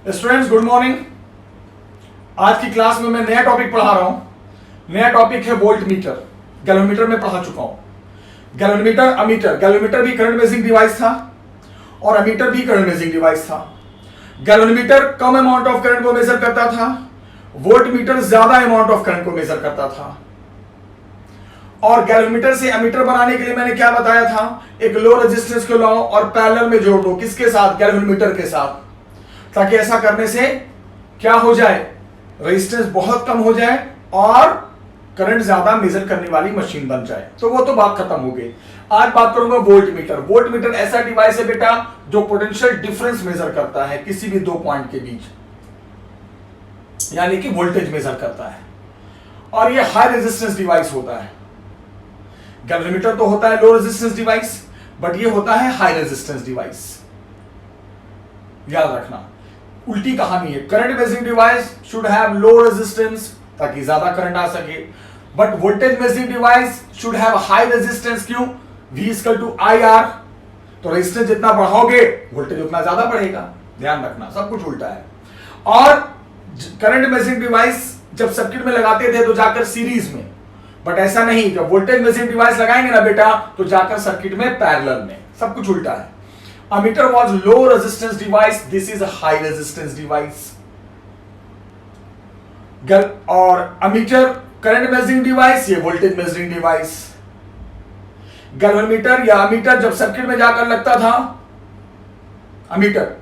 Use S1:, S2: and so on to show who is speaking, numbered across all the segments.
S1: Students good morning. आज की class में मैं नया टॉपिक पढ़ा रहा हूं। नया टॉपिक है वोल्ट मीटर। गैल्वेनोमीटर में पढ़ा चुका हूं। Galvanometer, ammeter. गैल्वेनोमीटर भी करंट मेजरिंग डिवाइस था और अमीटर भी करंट मेजरिंग डिवाइस था। Galvanometer come amount of current को मेजर करता था, वोल्ट मीटर ज्यादा अमाउंट ऑफ करंट को मेजर करता था। और गैल्वेनोमीटर से अमीटर बनाने के लिए मैंने क्या बताया था, एक लो रेजिस्टेंस को लाओ और पैरेलल में जोड़ दो। किसके साथ? गैल्वेनोमीटर के साथ। ताकि ऐसा करने से क्या हो जाए, रेजिस्टेंस बहुत कम हो जाए और करंट ज्यादा मेजर करने वाली मशीन बन जाए। तो वो तो बात खत्म हो गई। आज बात करूंगा वोल्ट मीटर। वोल्ट मीटर ऐसा डिवाइस है बेटा जो पोटेंशियल डिफरेंस मेजर करता है किसी भी दो पॉइंट के बीच, यानी कि वोल्टेज मेजर करता है। और ये हाई रेजिस्टेंस डिवाइस होता है। गैल्वेनोमीटर तो होता है लो रेजिस्टेंस डिवाइस, बट ये होता है हाई रेजिस्टेंस डिवाइस। याद रखना, उल्टी कहानी है। Current measuring device should have low resistance ताकि ज्यादा करंट आ सके, but voltage measuring device should have high resistance. क्यों? V equal to IR। तो रेजिस्टेंस जितना बढ़ाओगे वोल्टेज उतना ज्यादा बढ़ेगा। ध्यान रखना, सब कुछ उल्टा है। और करंट मेजरिंग डिवाइस जब सर्किट में लगाते थे तो जाकर सीरीज में, बट ऐसा नहीं। जब वोल्टेज मेजरिंग डिवाइस लगाएंगे ना बेटा तो जाकर सर्किट में पैरेलल में। सब कुछ उल्टा है। Ammeter was low resistance device. This is a high resistance device. और ammeter करंट मेजरिंग डिवाइस, ये वोल्टेज मेजरिंग डिवाइस। गैल्वेनोमीटर या अमीटर जब सर्किट में जाकर लगता था, ammeter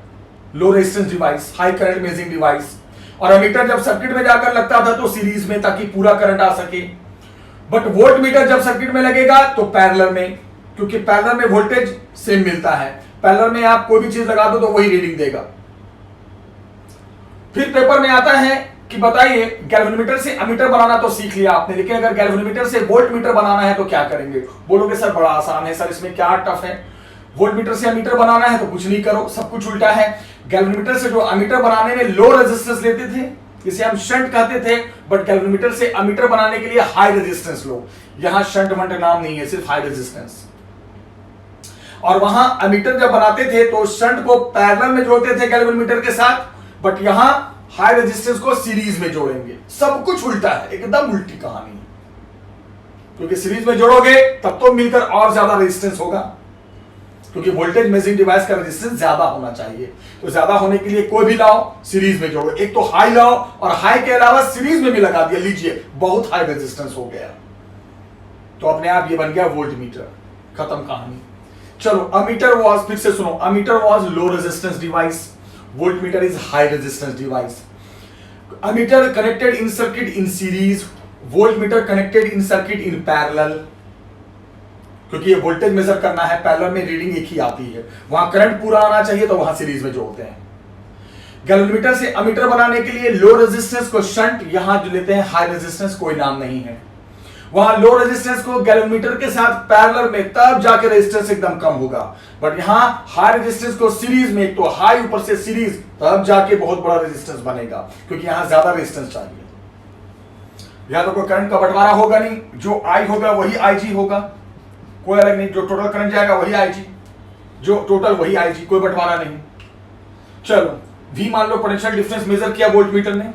S1: low resistance device, high current measuring device. और अमीटर जब सर्किट में जाकर लगता था तो सीरीज में, ताकि पूरा करंट आ सके। बट वोल्ट मीटर जब सर्किट में लगेगा तो पैरेलल में, क्योंकि पैरेलल में वोल्टेज सेम मिलता है। पैरेलल में आप कोई भी चीज लगा दो तो वही रीडिंग देगा। फिर पेपर में आता है कि बताइए गैल्वेनोमीटर से अमीटर बनाना तो सीख लिया आपने, लेकिन अगर गैल्वेनोमीटर से वोल्ट मीटर बनाना है तो क्या करेंगे? बोलोगे सर बड़ा आसान है, सर इसमें क्या टफ है? वोल्ट मीटर से अमीटर बनाना है तो कुछ नहीं करो, सब कुछ उल्टा है। गैल्वेनोमीटर से जो अमीटर बनाने में लो रेजिस्टेंस लेते थे, जिसे हम शंट कहते थे, बट गैल्वेनोमीटर से अमीटर बनाने के लिए हाई रेजिस्टेंस लो। यहां शंट वंट नाम नहीं है, सिर्फ हाई रेजिस्टेंस। और वहां अमीटर जब बनाते थे तो शंट को पैरेलल में जोड़ते थे गैल्वेनोमीटर के साथ, बट यहां हाई रेजिस्टेंस को सीरीज में जोड़ेंगे। सब कुछ उल्टा है, एकदम उल्टी कहानी है। क्योंकि सीरीज में जोड़ोगे तब तो मिलकर और ज्यादा रेजिस्टेंस होगा, क्योंकि वोल्टेज मेजरिंग डिवाइस का रेजिस्टेंस ज्यादा होना चाहिए। तो ज्यादा होने के लिए कोई भी लाओ, सीरीज में जोड़ो। एक तो हाई लाओ और हाई के अलावा सीरीज में भी लगा दिया, लीजिए बहुत हाई रेजिस्टेंस हो गया। तो अपने आप ये बन गया वोल्ट मीटर। खत्म कहानी। चलो, अमीटर वाज, फिर से सुनो, ammeter was low resistance device, volt meter is high resistance device. Ammeter connected in circuit in series, volt meter connected in circuit in parallel. क्योंकि ये वोल्टेज मेजर करना है, पैरेलल में रीडिंग एक ही आती है। वहां करंट पूरा आना चाहिए तो वहां सीरीज में जोड़ते हैं। गैल्वेनोमीटर से अमीटर बनाने के लिए लो रेजिस्टेंस को शंट, यहां जो लेते हैं हाई रेजिस्टेंस, कोई नाम नहीं है। वहां लो रेजिस्टेंस को गैल्वेनोमीटर के साथ पैरेलल में, तब जाके रेजिस्टेंस एकदम कम होगा। बट यहां हाई रेजिस्टेंस को सीरीज में, एक तो हाई ऊपर से सीरीज, तब जाके बहुत बड़ा रेजिस्टेंस बनेगा, क्योंकि यहां ज्यादा रेजिस्टेंस चाहिए। या तो कोई करंट का बंटवारा होगा नहीं, जो आई होगा वही IG होगा, कोई अलग नहीं। जो टोटल करंट जाएगा वही IG, जो टोटल वही IG, कोई बंटवारा नहीं। चलो, V मान लो पोटेंशियल डिफरेंस मेजर किया वोल्ट मीटर ने,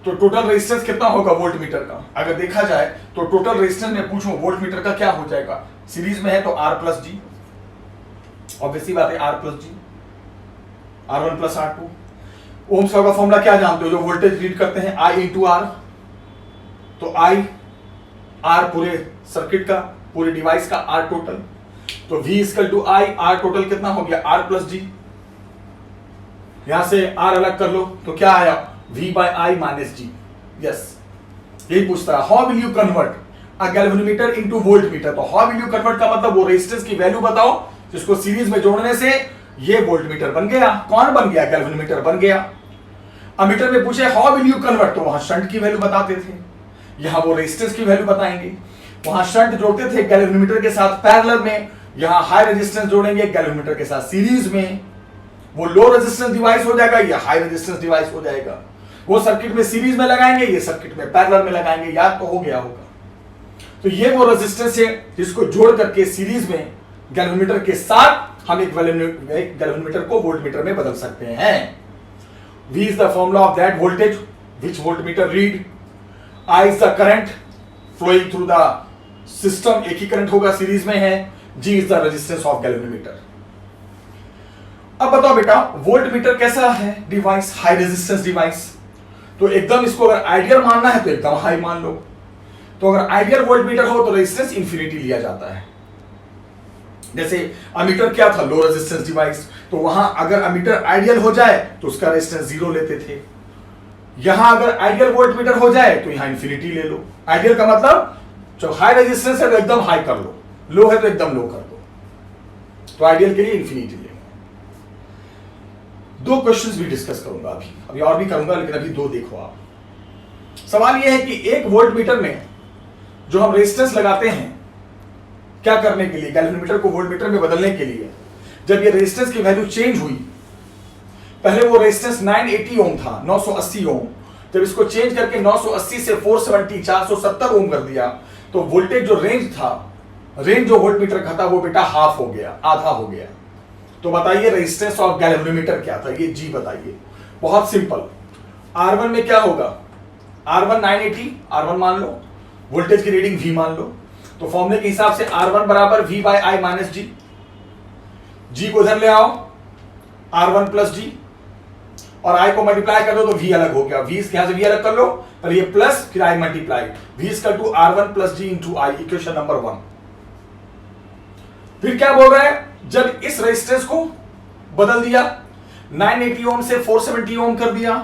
S1: तो टोटल रेजिस्टेंस कितना होगा वोल्ट मीटर का? अगर देखा जाए तो टोटल रेजिस्टेंस में पूछूं वोल्ट मीटर का क्या हो जाएगा? सीरीज में है तो R प्लस G, ऑब्वियसली बात है, R plus G, R1 plus R2। Ohm's law का फॉर्मूला क्या जानते हो? जो वोल्टेज रीड करते हैं I इंटू R, तो I R पूरे सर्किट का, पूरे डिवाइस का, R टोटल। तो V equal to I, R total कितना हो गया? R plus G। यहां से R अलग कर लो तो क्या आया? V by I minus G। Yes, यही पूछता है, how will you convert a galvanometer into volt meter. तो हाउ विल यू कन्वर्ट का मतलब वो रेजिस्टेंस की वैल्यू बताओ जिसको सीरीज में जोड़ने से ये वोल्ट मीटर बन गया। कौन बन गया? गैल्वेनोमीटर बन गया। अमीटर में पूछे हाउ विल यू कन्वर्ट, तो वहां शंट की वैल्यू बताते थे, यहां वो रेजिस्टेंस की वैल्यू बताएंगे। वहां शंट जोड़ते थे गैल्वेनोमीटर के साथ पैरेलल में, यहां हाई रेजिस्टेंस जोड़ेंगे गैल्वेनोमीटर के साथ सीरीज में। वो लो रेजिस्टेंस डिवाइस हो जाएगा, या हाई रेजिस्टेंस डिवाइस हो जाएगा। वो सर्किट में सीरीज में लगाएंगे, ये सर्किट में पैरेलल में लगाएंगे। याद तो हो गया होगा। तो ये वो रेजिस्टेंस है जिसको जोड़ करके सीरीज में गैल्वेनोमीटर के साथ हम एक गैल्वेनोमीटर को वोल्टमीटर में बदल सकते हैं। V is the formula of that voltage which voltmeter read. I is the current flowing through the system, एक ही करंट होगा, सीरीज में है. G is the resistance of galvanometer. अब बताओ बेटा वोल्टमीटर कैसा है डिवाइस? High resistance device. तो एकदम इसको अगर आइडियल मानना है तो एकदम हाई मान लो. तो अगर आइडियल वोल्टमीटर हो तो रेजिस्टेंस इंफिनिटी लिया जाता है. जैसे अमीटर क्या था? Low resistance device. तो वहां अगर अमीटर आइडियल हो जाए तो उसका रेजिस्टेंस जीरो लेते थे. यहां अगर आइडियल वोल्टमीटर हो जाए तो यहां इंफिनिटी ले लो. आइडियल का मतलब जो हाई रेजिस्टेंस है तो एकदम हाई कर लो, लो है तो एकदम लो कर दो. तो आइडियल के लिए इंफिनिटी ले. दो क्वेश्चंस भी डिस्कस करूंगा अभी और भी करूंगा, लेकिन अभी दो देखो आप. सवाल यह है कि एक वोल्टमीटर में जो हम रेजिस्टेंस लगाते हैं क्या करने के लिए? गैल्वेनोमीटर को वोल्टमीटर में बदलने के लिए. जब ये रेजिस्टेंस की वैल्यू चेंज हुई, पहले वो रेजिस्टेंस 980 ओम था, 980 ओम. जब इसको चेंज करके 980 से 470 470 ओम कर दिया तो वोल्टेज जो रेंज था, रेंज जो वोल्टमीटर का था वो बेटा हाफ हो गया, आधा हो गया. तो बताइए रेजिस्टेंस ऑफ गैल्वेनोमीटर क्या था? ये जी बताइए. बहुत सिंपल. R1 में क्या होगा? R1 980, R1 मान लो, वोल्टेज की रीडिंग V मान लो. तो फॉर्मूले के हिसाब से R1 बराबर V बाय I माइनस जी. जी को इधर ले आओ, R1 प्लस जी, और I को मल्टीप्लाई कर दो तो V अलग हो गया. V यहां से V अलग कर लो, पर ये प्लस फिर I multiply. V equal to R1 plus G into I, equation number 1. फिर क्या बोल रहा है? जब इस रेजिस्टेंस को बदल दिया, 980 ओम से 470 ओम कर दिया,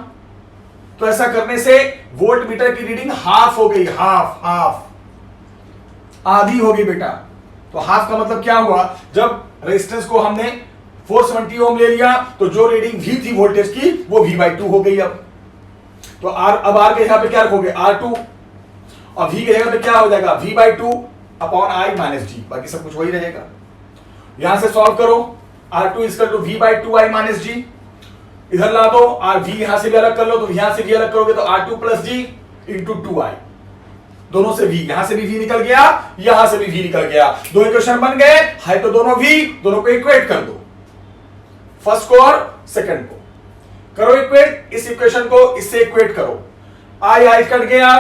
S1: तो ऐसा करने से वोल्टमीटर की रीडिंग हाफ हो गई. हाफ आधी हो गई बेटा. तो हाफ का मतलब क्या हुआ? जब रेजिस्टेंस को हमने 470 ओम ले लिया तो जो रीडिंग V थी वोल्टेज की वो V/2 हो गई. अब तो अब R के जगह पे क्या रखोगे? R2, और V के जगह पे क्या हो जाएगा? V/2 अपॉन I माइनस जी. बाकी सब कुछ वही रहेगा. यहां से सॉल्व करो. R2 equal to V/2 I minus G. इधर ला दो, V यहां से भी अलग कर लो, तो यहां से भी अलग करोगे तो R2 plus G into 2I. दोनों से V, यहां से भी V निकल गया, यहां से भी V निकल गया. दो इक्वेशन बन गए. है तो दोनों V, दोनों को इक्वेट कर दो, फर्स्ट को और सेकंड को करो इक्वेट. इस इक्वेशन को इससे इक्वेट करो. I कट गया.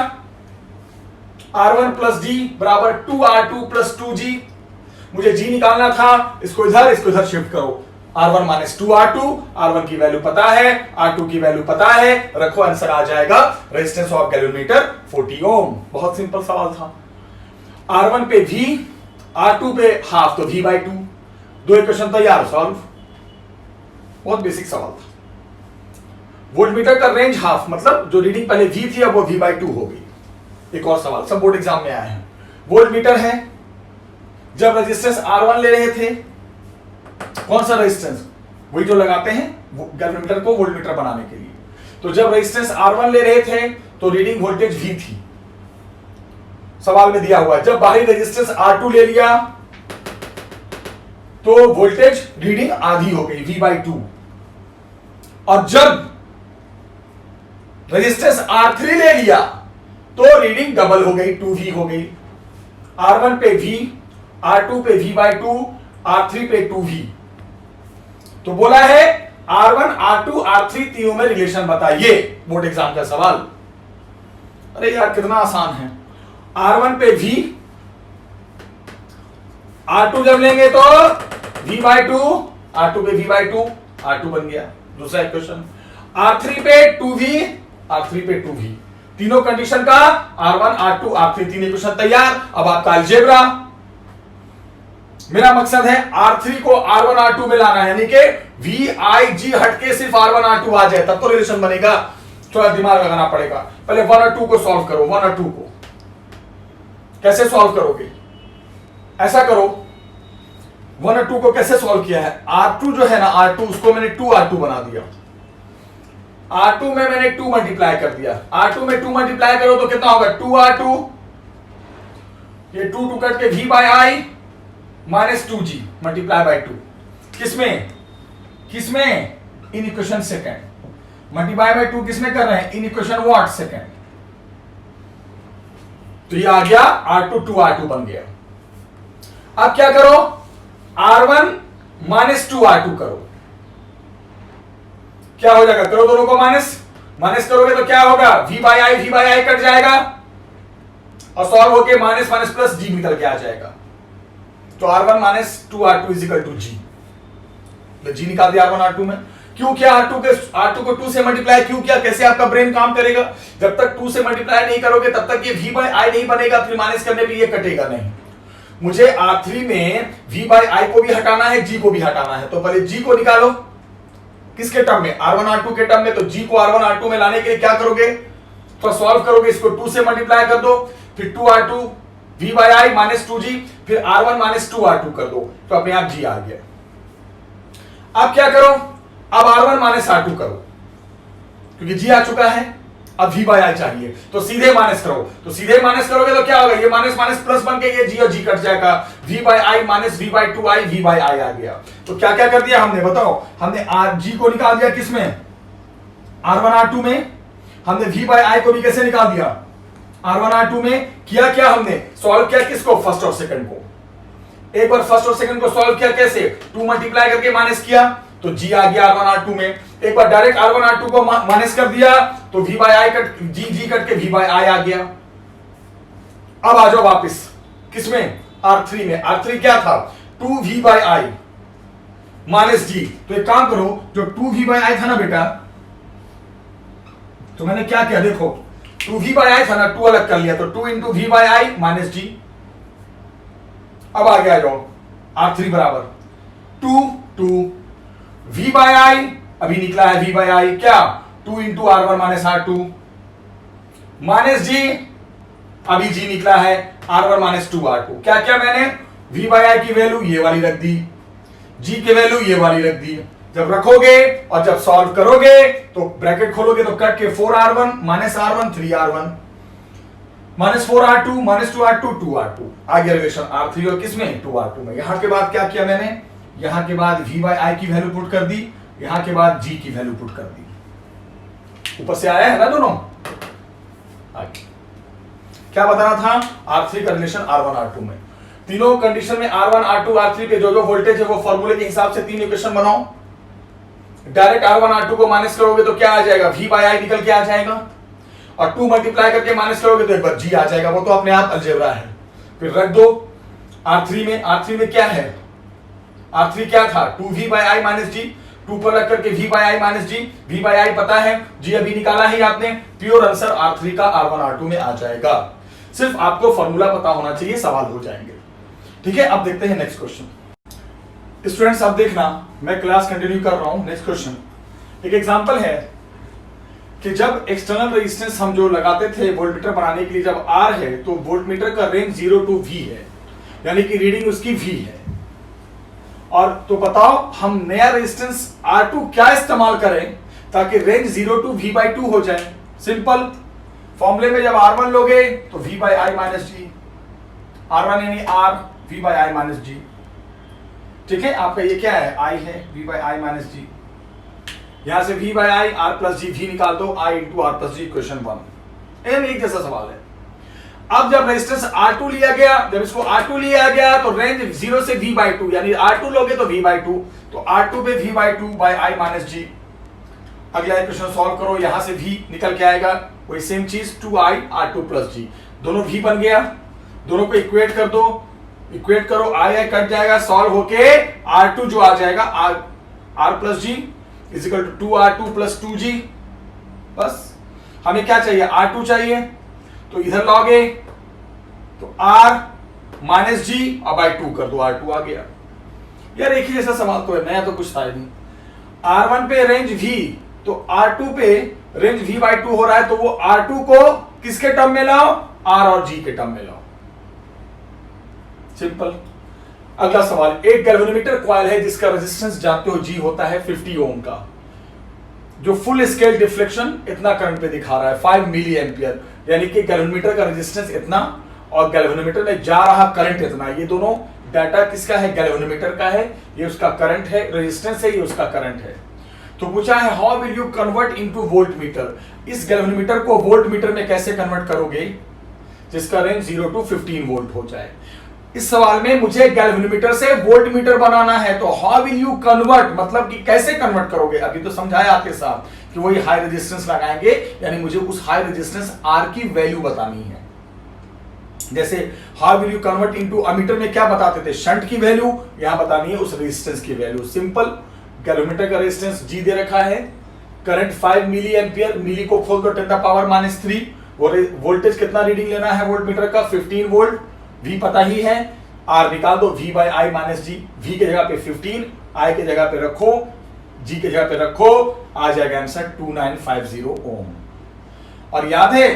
S1: R1 प्लस जी बराबर 2R2 प्लस 2G. मुझे G निकालना था, इसको इधर शिफ्ट करो. R1 माइनस 2R2, R1 की वैल्यू पता है, R2 की वैल्यू पता है, रखो, आंसर आ जाएगा. रेजिस्टेंस ऑफ गैल्वेनोमीटर 40 ओम. बहुत सिंपल सवाल था. R1 पे V, R2 पे हाफ, तो V/2. दो इक्वेशन तैयार, सॉल्व. बहुत बेसिक सवाल था. वोल्टमीटर का रेंज हाफ, मतलब जो रीडिंग पहले V थी अब वो V/2 हो गई. एक और सवाल, सब बोर्ड एग्जाम में आए हैं. वोल्टमीटर है, जब रेजिस्टेंस R1 ले रहे थे, कौन सा रेजिस्टेंस? वही जो लगाते हैं गैल्वेनोमीटर को वोल्टमीटर बनाने के लिए. तो जब रेजिस्टेंस R1 ले रहे थे तो रीडिंग वोल्टेज V थी, सवाल में दिया हुआ है. जब बाहरी रेजिस्टेंस R2 ले लिया तो वोल्टेज रीडिंग आधी हो गई, V/2. और जब रेजिस्टेंस R3 ले लिया तो रीडिंग डबल हो गई, 2V हो गई. R1 पे V, R2 पे V/2, R3 पे 2V. तो बोला है R1, R2, R3 तीनों में रिलेशन बताइए. बोर्ड एग्जाम का सवाल. अरे यार कितना आसान है. R1 पे V, R2 जब लेंगे तो V/2, R2 पे V/2, R2 बन गया. दूसरा इक्वेशन. R3 पे 2V, R3 पे 2V. तीनों कंडीशन का R1, R2, R3 तीन इक्वेशन तैयार. अब आपका अलजेब्रा. मेरा मकसद है R3 को R1, R2 में लाना है, यानी कि VIG हटके सिर्फ R1, R2 आ जाए, तब तो रिलेशन बनेगा. थोड़ा दिमाग लगाना पड़ेगा. पहले 1 और 2 को सॉल्व करो. 1 और 2 को कैसे सॉल्व करोगे? ऐसा करो, 1 और 2 को कैसे सॉल्व किया है? R2 जो है ना, R2 उसको मैंने 2R2 बना दिया. R2 में मैंने 2 मल्टीप्लाई कर दिया. R2 में 2 मल्टीप्लाई करो तो कितना होगा? 2R2. ये 2 कट के V/I minus 2G multiply by 2. किसमें? In equation second. Multiply by 2 किसमें कर रहे हैं? In equation what? सेकंड. तो ये आ गया R2, 2R2 बन गया. अब क्या करो? R1 माइनस 2R2 करो. क्या हो जाएगा, करो दोनों को माइनस, माइनस करोगे तो क्या होगा, v बाई आई कट जाएगा और सॉल्व होके माइनस माइनस प्लस जी निकल के आ जाएगा। तो R1 minus 2R2 is equal to G, G निकाल दिया R1 R2 में। क्यों किया R2 को 2 से मल्टीप्लाई क्यों किया, कैसे आपका ब्रेन काम करेगा, जब तक 2 से मल्टीप्लाई नहीं करोगे तब तक ये v बाई आई नहीं बनेगा, फिर माइनस करने पे ये कटेगा नहीं। मुझे R3 में v बाई आई को भी हटाना है, g को भी हटाना है, तो पहले g को निकालो, किसके टर्म में, R1 R2 के टर्म में। तो g को R1 R2 में लाने के लिए क्या करोगे, तो सॉल्व करोगे, इसको 2 से मल्टीप्लाई कर दो, फिर 2R2 v by I minus 2g, फिर R1 माइनस 2R2 कर दो, तो अपने आप g आ गया। अब क्या करो, अब R1 माइनस R2 करो, क्योंकि g आ चुका है, अब v बाई आई चाहिए, तो सीधे माइनस करो, तो सीधे माइनस करोगे तो क्या होगा, ये माइनस माइनस प्लस बन के ये g और g कट जाएगा, v by I minus v by 2i, v by I आ गया। तो क्या क्या कर दिया हमने, बताओ, हमने g को निकाल दिया किसमें, R1 R2 में, हमने v बाई आई को भी कैसे निकाल दिया, R1 R2 में। किया क्या हमने, सॉल्व किया किसको, फर्स्ट और सेकंड को, एक बार फर्स्ट और सेकंड को सॉल्व किया कैसे, 2 मल्टीप्लाई करके माइनस किया तो g आ गया R1 R2 में। एक बार डायरेक्ट R1 R2 को माइनस कर दिया तो v by I cut g cut के v बाई आई आ गया। अब आ जाओ वापस किसमें, R3 में। R3 क्या था, 2v by I minus g। तो एक काम करो, जो 2v बाई आई था ना बेटा, तो मैंने क्या किया देखो, 2v बाई आई था ना, 2 अलग कर लिया, तो 2 into v by I minus g। अब आ गया जाओ R3 बराबर 2 v बाई आई, अभी निकला है v बाई आई क्या, 2 into R1 minus R2 minus g, अभी g निकला है R1 माइनस 2R2। क्या क्या मैंने, v बाई आई की वैल्यू ये वाली रख दी, g की वैल्यू ये वाली रख दी। जब रखोगे और जब सॉल्व करोगे तो ब्रैकेट खोलोगे तो कट के 4R1 minus R1 3R1 minus 4R2 minus 2R2 2R2 आ गया रिलेशन R3 और किसमें 2R2 में। यहां के बाद क्या किया मैंने, यहां के बाद v बाई आई की वैल्यू पुट कर दी, यहां के बाद g की वैल्यू पुट कर दी। ऊपर से आया है ना दोनों। क्या बताना था, R3 का रिलेशन R1 R2 में। तीनों कंडीशन में R1 R2 R3 पे जो जो वोल्टेज है वो फॉर्मूले के हिसाब से 3 इक्वेशन बनाओ। डायरेक्ट R1 R2 को माइनस करोगे तो क्या आ जाएगा, v बाई आई निकल के आ जाएगा, और 2 मल्टीप्लाई करके माइनस करोगे तो एक बार g आ जाएगा, वो तो अपने आप अलजेब्रा है। फिर रख दो R3 में क्या है, R3 क्या था, 2v बाई आई माइनस जी, 2 पर रख करके v by I minus G, v by I पता है, g अभी निकाला है आपने, प्योर आंसर R3 का R1 R2 में आ जाएगा। सिर्फ आपको फॉर्मूला पता होना चाहिए, सवाल हो जाएंगे। ठीक है, अब देखते हैं नेक्स्ट क्वेश्चन। स्टूडेंट्स अब देखना, मैं क्लास कंटिन्यू कर रहा हूं। नेक्स्ट क्वेश्चन एक एग्जांपल है कि जब एक्सटर्नल रेजिस्टेंस हम जो लगाते थे वोल्टमीटर बनाने के लिए, जब R है तो वोल्टमीटर का रेंज 0 टू V है, यानी कि रीडिंग उसकी V है। और तो बताओ हम नया रेजिस्टेंस R2 क्या इस्तेमाल करें ताकि रेंज 0 टू V बाई 2 हो जाए। सिंपल फॉर्मूले में जब R1 लोगे तो V by I minus G, R1 यानी R V by I minus G. ठीक है, आपका ये क्या है, I है, V by I minus G. यहां से V by I R plus G, V निकाल दो, I into R plus G, question 1। एक जैसा सवाल है। अब जब रेजिस्टेंस R2 लिया गया, जब इसको R2 लिया गया तो रेंज 0 से V बाई 2, यानी R2 लोगे तो V बाई 2, तो R2 पे V by 2 by I minus G. अगला इक्वेशन सॉल्व करो, यहां से V निकल के आएगा, वही सेम चीज 2i R2 प्लस जी, दोनों V बन गया, दोनों को इक्वेट कर दो, इक्वेट करो, i कट जाएगा, सॉल्व होके R2 जो आ जाएगा R plus G is equal to 2R2 plus 2g। बस हमें क्या चाहिए, R2 चाहिए, तो इधर लाओगे तो R माइनस जी और बाई 2 कर दो, R2 आ गया। यार एक ही जैसा सवाल तो है, नया तो कुछ था ही नहीं। R1 पे रेंज V, तो R2 पे रेंज V बाई 2 हो रहा है, तो वो R2 को किसके टर्म में लाओ, R और G के टर्म में लाओ। सिंपल। अगला सवाल, एक गैल्वेनोमीटर कॉइल है जिसका रेजिस्टेंस जानते हो G होता है 50 ओम का, जो फुल स्केल डिफ्लेक्शन इतना करंट पे दिखा रहा है 5 मिली एम्पियर, यानी कि गैल्वेनोमीटर का रेजिस्टेंस इतना और गैल्वेनोमीटर में जा रहा करंट इतना। ये दोनों डाटा किसका है, गैल्वेनोमीटर का है, ये उसका करंट है, रेजिस्टेंस है, ये उसका करंट है। तो पूछा है how will you convert into voltmeter, इस गैल्वेनोमीटर को वोल्टमीटर में कैसे कन्वर्ट करोगे जिसका रेंज 0 टू 15 वोल्ट हो जाए। इस सवाल में मुझे गैल्वेनोमीटर से वोल्ट मीटर बनाना है, तो हाउ विल यू कन्वर्ट, मतलब कि कैसे कन्वर्ट करोगे। अभी तो समझाया आपके साथ कि वही हाई रेजिस्टेंस लगाएंगे, यानी मुझे उस हाई रेजिस्टेंस आर की वैल्यू बतानी है। जैसे how will you convert into ammeter में क्या बताते थे, शंट की वैल्यू, यहां बतानी है उस रेजिस्टेंस की वैल्यू। सिंपल, गैल्वेनोमीटर का रेजिस्टेंस जी दे रखा है, करंट 5 मिली एंपियर, मिली को खोल दो 10⁻³ वो वोल्टेज कितना रीडिंग लेना है वोल्ट मीटर का, 15 वोल्ट, वी पता ही है, आर निकाल दो, V by I minus G, V के जगह पे 15, आई के जगह पे रखो, जी के जगह पे रखो, आ जाएगा आंसर 2950 ओम। और याद है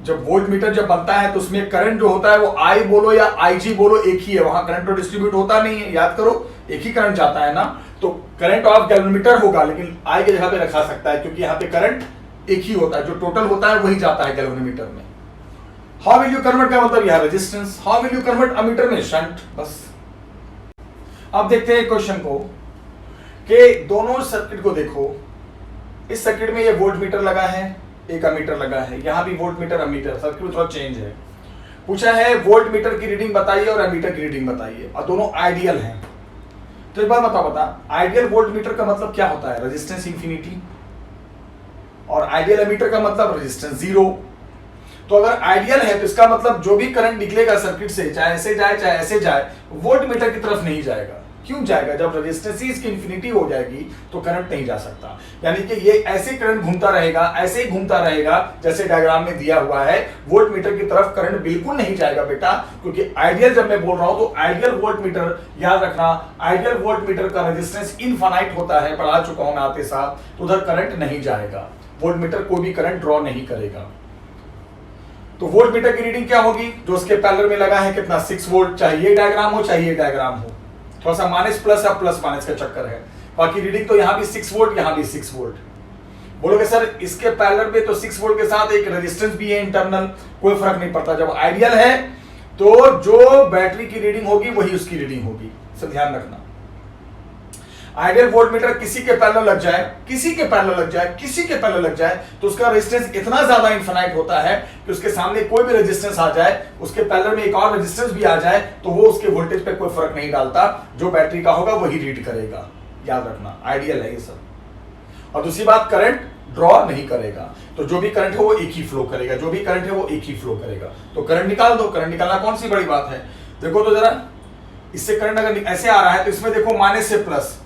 S1: जब वोल्ट मीटर जब बनता है तो उसमें करंट जो होता है वो आई बोलो या आई जी बोलो एक ही है, वहां करंट तो डिस्ट्रीब्यूट होता नहीं है, याद करो एक ही करंट जाता है ना, तो करंट ऑफ गैल्वेनोमीटर होगा लेकिन आई के जगह पे रखा सकता है क्योंकि यहाँ पे करंट एक ही होता है, जो टोटल होता है वही जाता है गैल्वेनोमीटर में। हाउ विल यू कन्वर्ट का मतलब यह resistance, how will you convert ammeter में शंट, बस। अब देखते हैं क्वेश्चन को कि दोनों सर्किट को देखो, इस सर्किट में ये वोल्ट मीटर लगा है, एक अमीटर लगा है, यहां भी वोल्ट मीटर अमीटर, सर्किट में थोड़ा चेंज है। पूछा है वोल्ट मीटर की रीडिंग बताइए और अमीटर की रीडिंग बताइए, और दोनों आइडियल हैं। तो एक बार बता आइडियल वोल्ट मीटर का मतलब क्या होता है, रेजिस्टेंस इंफिनिटी, और आइडियल अमीटर का मतलब रेजिस्टेंस जीरो। तो अगर आइडियल है तो इसका मतलब जो भी करंट निकलेगा सर्किट से, चाहे ऐसे जाए चाहे ऐसे जाए, वोल्ट मीटर की तरफ नहीं जाएगा। क्यों जाएगा, जब रेजिस्टेंस ही इसकी इंफिनिटी हो जाएगी तो करंट नहीं जा सकता, यानी कि ये ऐसे करंट घूमता रहेगा, ऐसे ही घूमता रहेगा जैसे डायग्राम में दिया हुआ है, वोल्ट मीटर की तरफ करंट बिल्कुल नहीं जाएगा बेटा, क्योंकि आइडियल जब मैं बोल रहा हूं तो आइडियल वोल्ट मीटर, याद रखना आइडियल वोल्ट मीटर का रेजिस्टेंस इनफाइनाइट होता है, पढ़ा चुका हूं मैं आते साथ, तो उधर करंट नहीं जाएगा, वोल्ट मीटर कोई भी करंट ड्रॉ नहीं करेगा। तो वोल्ट मीटर की रीडिंग क्या होगी, जो उसके पैरेलल में लगा है कितना 6 वोल्ट, चाहे ये डायग्राम हो चाहे ये डायग्राम हो, थोड़ा सा माइनस प्लस या प्लस माइनस का चक्कर है, बाकी रीडिंग तो यहां भी 6 वोल्ट यहां भी 6 वोल्ट। बोलोगे सर इसके पैरेलल में तो 6 वोल्ट के साथ एक रेजिस्टेंस भी है इंटरनल, कोई फर्क नहीं पड़ता, जब आइडियल है तो जो बैटरी की रीडिंग होगी वही उसकी रीडिंग होगी, सब ध्यान रखना। आइडियल वोल्ट मीटर किसी के पैरेलल लग जाए, किसी के पैरेलल लग जाए, किसी के पैरेलल लग जाए, तो उसका रेजिस्टेंस इतना ज्यादा इनफिनाइट होता है कि उसके सामने कोई भी रेजिस्टेंस आ जाए, उसके पैरेलल में एक और रेजिस्टेंस भी आ जाए, तो वो उसके वोल्टेज पे कोई फर्क नहीं डालता, जो बैटरी का होगा वही रीड करेगा, याद रखना आइडियल है ये सब। और दूसरी बात, करंट ड्रॉ नहीं करेगा, तो जो भी करंट है वो एक ही फ्लो करेगा, जो भी करंट है वो एक ही फ्लो करेगा। तो करंट निकाल दो, करंट निकालना कौन सी बड़ी बात है, देखो तो जरा, इससे करंट अगर ऐसे आ रहा है तो इसमें देखो माइनस से प्लस,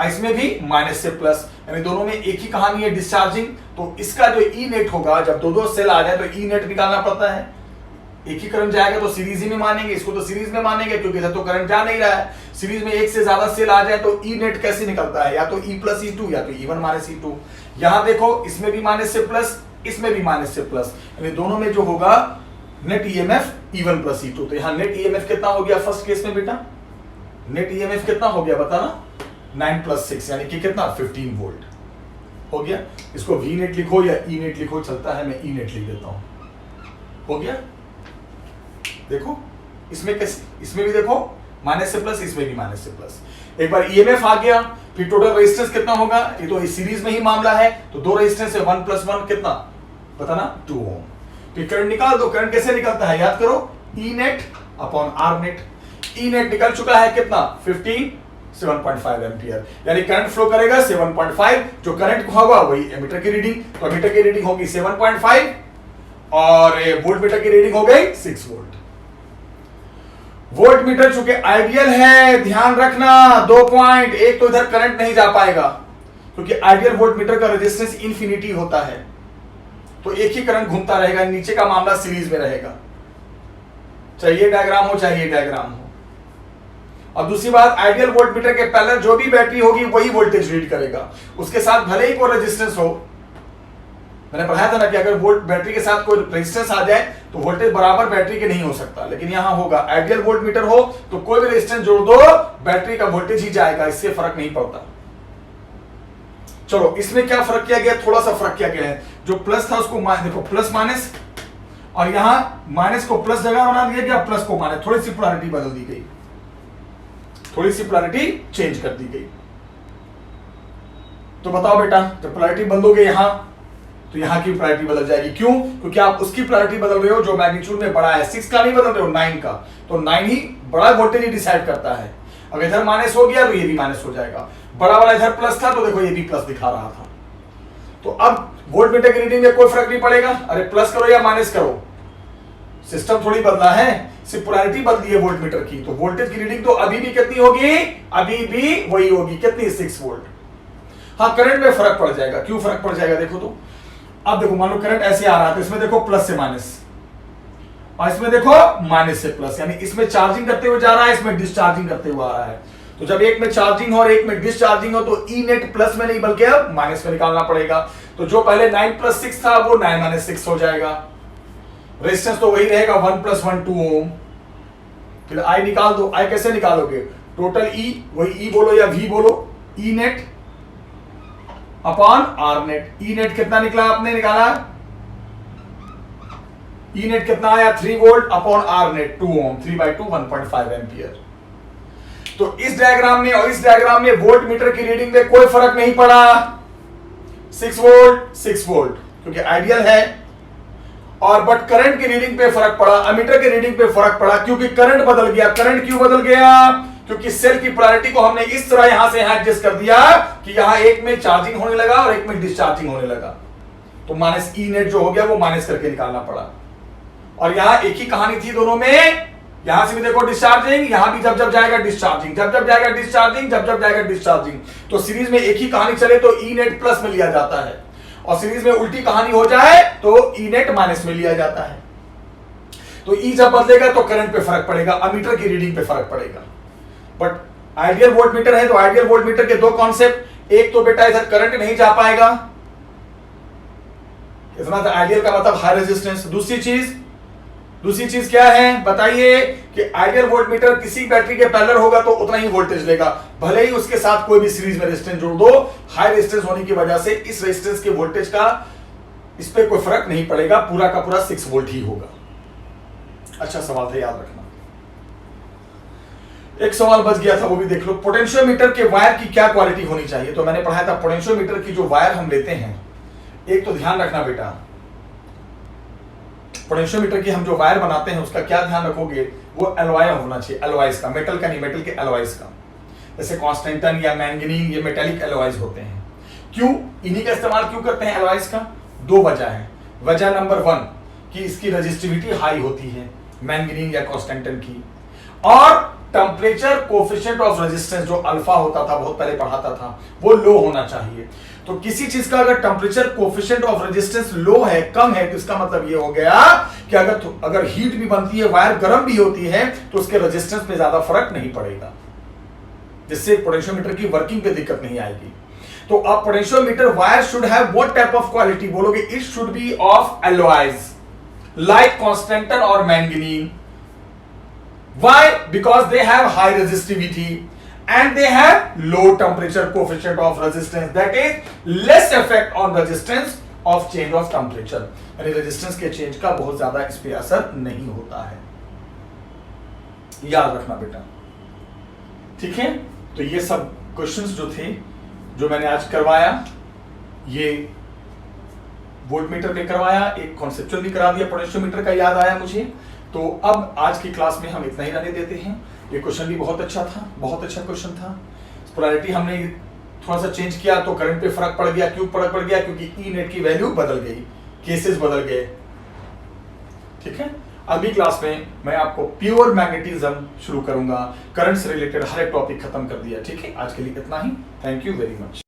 S1: इसमें भी माइनस से प्लस, यानी दोनों में एक ही कहानी है डिस्चार्जिंग, तो इसका जो ई नेट होगा, जब दो सेल आ जाए तो ई नेट निकालना पड़ता है, एक ही करंट जाएगा तो सीरीज ही में मानेंगे, इसको तो सीरीज में मानेंगे क्योंकि इधर तो करंट जा नहीं रहा है, सीरीज में एक से ज्यादा सेल आ जाए तो ई नेट कैसे निकलता है, या तो ई प्लस ई टू या तो E one minus E two. यहां देखो इसमें भी माइनस से प्लस, इसमें भी माइनस से प्लस, यानी दोनों में जो होगा net EMF E1 plus E2. तो यहां नेट ईएमएफ कितना हो गया फर्स्ट केस में बेटा, नेट ईएमएफ कितना हो गया बताना, 9 + 6 यानी कि कितना 15 वोल्ट हो गया। इसको वी नेट लिखो या ई नेट लिखो, चलता है, मैं ई नेट लिख देता हूं, हो गया। देखो इसमें कैसे, इसमें भी देखो माइनस से प्लस, इसमें भी माइनस से प्लस, एक बार ईएमएफ आ गया, फिर टोटल रेजिस्टेंस कितना होगा, ये तो सीरीज में ही मामला है, तो दो रेजिस्टेंस है, 1 + 1 कितना बताना 2 ओम। फिर करंट निकाल दो, करंट कैसे निकलता है याद करो, E net upon R net. E net निकल चुका है कितना 15, 7.5 एम्पियर, यानी करंट फ्लो करेगा 7.5, जो करंट होगा वही एमीटर की रीडिंग, तो एमीटर की रीडिंग होगी 7.5 और वोल्ट मीटर की रीडिंग हो गई 6 वोल्ट। वोल्ट मीटर चूंकि आइडियल है, ध्यान रखना 2 पॉइंट, एक तो इधर करंट नहीं जा पाएगा क्योंकि आइडियल वोल्ट मीटर का रेजिस्टेंस इंफिनिटी होता है, तो एक ही करंट घूमता रहेगा, नीचे का मामला सीरीज में रहेगा, चाहे ये डायग्राम हो चाहे ये डायग्राम हो। और दूसरी बात, आइडियल वोल्ट मीटर के पैरेलल जो भी बैटरी होगी वही वोल्टेज रीड करेगा, उसके साथ भले ही कोई रेजिस्टेंस हो, मैंने पढ़ाया था ना कि अगर वोल्ट बैटरी के साथ कोई रेजिस्टेंस आ जाए तो वोल्टेज बराबर बैटरी के नहीं हो सकता, लेकिन यहां होगा आइडियल वोल्ट मीटर हो तो कोई भी रेजिस्टेंस जोड़ दो बैटरी का वोल्टेज ही जाएगा, इससे फर्क नहीं पड़ता। चलो इसमें क्या फर्क किया गया, थोड़ा सा फर्क किया गया है, जो प्लस था उसको देखो प्लस माइनस, और यहां माइनस को प्लस जगह बना दिया गया, प्लस को माइनस, थोड़ी सी पोलैरिटी बदल दी गई, थोड़ी सी पोलैरिटी चेंज कर दी गई। तो बताओ बेटा जब पोलैरिटी बदलोगे यहां तो यहाँ की पोलैरिटी बदल जाएगी। क्यों? क्योंकि आप उसकी पोलैरिटी बदल रहे हो जो मैग्नीट्यूड में बड़ा है। 6 का नहीं बदल रहे हो, 9 का। तो 9 ही बड़ा वोल्टेज ही डिसाइड करता है। अगर इधर माइनस हो गया तो ये भी माइनस हो जाएगा। बड़ा वाला इधर प्लस था तो देखो ये भी प्लस दिखा रहा था। तो अब वोल्ट मीटर की रीडिंग में कोई फर्क नहीं पड़ेगा। अरे प्लस करो या माइनस करो, सिस्टम थोड़ी बदला है, सिर्फ पोलैरिटी बदली है वोल्ट मीटर की। तो वोल्टेज की रीडिंग तो अभी भी कितनी होगी? अभी भी वही होगी। कितनी? 6 वोल्ट। हाँ, करंट में फर्क पड़ जाएगा। क्यों फर्क पड़ जाएगा? देखो तो अब देखो, मान लो करंट ऐसे आ रहा था, इसमें देखो प्लस से माइनस और इसमें देखो माइनस से प्लस, यानी इसमें चार्जिंग करते हुए जा रहा है, इसमें डिस्चार्जिंग करते हुए आ रहा है। तो जब एक में चार्जिंग हो और एक में डिस्चार्जिंग हो तो ई नेट प्लस में नहीं बल्कि अब माइनस में निकालना पड़ेगा। तो जो पहले 9 + 6 था वो 9 - 6 हो जाएगा। रेजिस्टेंस तो वही रहेगा 1 + 1 2 ओम। फिर आई निकाल दो। आई कैसे निकालोगे? टोटल ई, वही ई बोलो या वी बोलो, E net upon R net. E net कितना निकला? आपने निकाला ई नेट कितना आया? 3 volt upon R net 2 ohm. 3/2 1.5 ampere. तो इस डायग्राम में और इस डायग्राम में वोल्ट मीटर की रीडिंग में कोई फर्क नहीं पड़ा। 6 वोल्ट 6 वोल्ट क्योंकि आइडियल है। और बट करंट की रीडिंग पे फर्क पड़ा, अमीटर की रीडिंग पे फर्क पड़ा क्योंकि करंट बदल गया। करंट क्यों बदल गया? क्योंकि सेल की पोलैरिटी को हमने इस तरह यहां से यहां एडजस्ट कर दिया कि यहां एक में चार्जिंग होने लगा और एक में डिस्चार्जिंग होने लगा। तो माइनस ई नेट जो हो गया वो माइनस करके निकालना पड़ा। और यहां एक ही कहानी थी दोनों में। यहां से भी देखो डिस्चार्जिंग, यहां भी जब जब जाएगा डिस्चार्जिंग, जब जब जाएगा डिस्चार्जिंग, जब जब जाएगा डिस्चार्जिंग। तो सीरीज में एक ही कहानी चले तो ई नेट प्लस में लिया जाता है, और सीरीज में उल्टी कहानी हो जाए तो ई नेट माइनस में लिया जाता है। तो ई जब बदलेगा तो करंट पे फर्क पड़ेगा, अमीटर की रीडिंग पे फर्क पड़ेगा। बट आइडियल वोल्ट मीटर है तो आइडियल वोल्ट मीटर के दो कॉन्सेप्ट, एक तो बेटा इधर करंट नहीं जा पाएगा, इतना आइडियल का मतलब हाई रेजिस्टेंस। दूसरी चीज क्या है बताइए कि आइडियल वोल्ट मीटर किसी बैटरी के पैरेलल होगा तो उतना ही वोल्टेज लेगा, भले ही उसके साथ कोई भी सीरीज में रेजिस्टेंस जोड़ दो। हाई रेजिस्टेंस होने की वजह से इस रेजिस्टेंस के वोल्टेज का इस पे कोई फर्क नहीं पड़ेगा, पूरा का पूरा 6 वोल्ट ही होगा। अच्छा सवाल था, याद रखना। एक सवाल बच गया था, वो भी देख लो। पोटेंशियोमीटर के वायर की क्या क्वालिटी होनी चाहिए? तो मैंने पढ़ाया था पोटेंशियोमीटर की जो वायर हम लेते हैं, एक तो ध्यान रखना बेटा, पोटेंशियोमीटर की हम जो वायर बनाते हैं उसका क्या ध्यान रखोगे? वो एलॉय होना चाहिए, एलॉयज का, मेटल का नहीं, मेटल के एलॉयज का। जैसे कॉन्स्टेंटन या मैंगनीज, ये मेटेलिक एलॉयज होते हैं। क्यों इन्हीं का इस्तेमाल क्यों करते हैं एलॉयज का? दो वजह है। वजह नंबर 1 कि इसकी रेजिस्टिविटी हाई होती है मैंगनीज या कॉन्स्टेंटन की, और टेम्परेचर कोएफिशिएंट ऑफ रेजिस्टेंस जो अल्फा होता था, बहुत पहले पढ़ाता था, वो लो होना चाहिए। तो किसी चीज का अगर टेम्परेचर कोएफिशिएंट ऑफ रेजिस्टेंस लो है, कम है, तो इसका मतलब ये हो गया कि अगर हीट भी बनती है, वायर गर्म भी होती है, तो उसके रेजिस्टेंस में ज्यादा फर्क नहीं पड़ेगा, जिससे पोटेंशियोमीटर की वर्किंग पे दिक्कत नहीं आएगी। तो अब potentiometer wire should have what type of quality? बोलोगे it should be of alloys like constantan और manganese. Why? Because they have high resistivity and they have low temperature coefficient of resistance, that is less effect on resistance of change of temperature, यानी resistance के change का बहुत ज्यादा इस पे असर नहीं होता है, याद रखना बेटा। ठीक है, तो ये सब क्वेश्चंस जो थे जो मैंने आज करवाया, ये वोल्टमीटर पे करवाया, एक कॉन्सेप्चुअल भी करा दिया, पोटेंशियोमीटर का याद आया मुझे। तो अब आज की क्लास में हम इतना ही रहने देते हैं। ये क्वेश्चन भी बहुत अच्छा था, बहुत अच्छा क्वेश्चन था। पोलैरिटी हमने थोड़ा सा चेंज किया तो करंट पे फर्क पड़ गया। क्यों फर्क पड़ गया? क्योंकि ई नेट की वैल्यू बदल गई, केसेस बदल गए। ठीक है, अगली क्लास में मैं आपको प्योर मैग्नेटिज्म शुरू करूंगा, करंट से रिलेटेड हर एक टॉपिक खत्म कर दिया। ठीक है, आज के लिए इतना ही। Thank you very much.